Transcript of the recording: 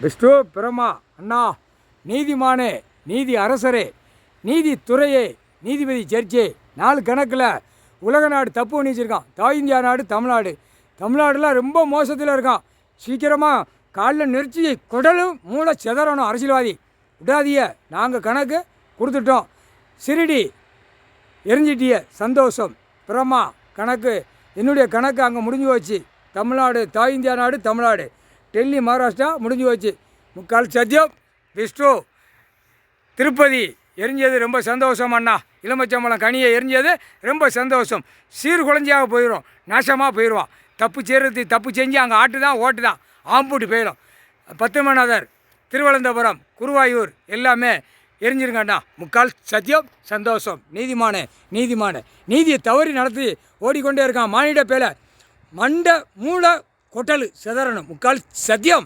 விஷ்ணு பிரமா அண்ணா, நீதிமானே, நீதி அரசரே, நீதித்துறையே, நீதிபதி ஜட்ஜே, 4 கணக்கில் உலக நாடு தப்பு பண்ணி வச்சுருக்கான். தாய் இந்தியா நாடு தமிழ்நாடு. தமிழ்நாடுலாம் ரொம்ப மோசத்தில் இருக்கான். சீக்கிரமாக காலில் நெரிச்சி குடலும் மூளை செதறணும். அரசியல்வாதி விடாதிய, நாங்கள் கணக்கு கொடுத்துட்டோம். சிரிடி எரிஞ்சிட்டிய, சந்தோஷம். பிரமா கணக்கு, என்னுடைய கணக்கு அங்கே முடிஞ்சு போச்சு. தமிழ்நாடு, தாய் இந்தியா நாடு தமிழ்நாடு, டெல்லி மகாராஷ்டிரா முடிஞ்சு போச்சு. முக்கால் சத்தியம். விஷ்ணு திருப்பதி எரிஞ்சது ரொம்ப சந்தோஷம் அண்ணா. இளமச்சம்பளம் கனியை எரிஞ்சது ரொம்ப சந்தோஷம். சீர்குலைஞ்சியாக போயிடும், நாசமாக போயிடுவான். தப்பு செய்கிறது, தப்பு செஞ்சு அங்கே ஆட்டு தான் ஓட்டு தான் ஆம்பூட்டு போயிடும். பத்திரமநாதர், திருவனந்தபுரம், குருவாயூர் எல்லாமே எரிஞ்சிருங்க அண்ணா. முக்கால் சத்தியம், சந்தோஷம். நீதிமானே, நீதிமானே, நீதியை தவறி நடத்தி ஓடிக்கொண்டே இருக்கான். மானிட பேலை மண்டை மூளை கொட்டல் செதறணும். முக்கால் சத்தியம்.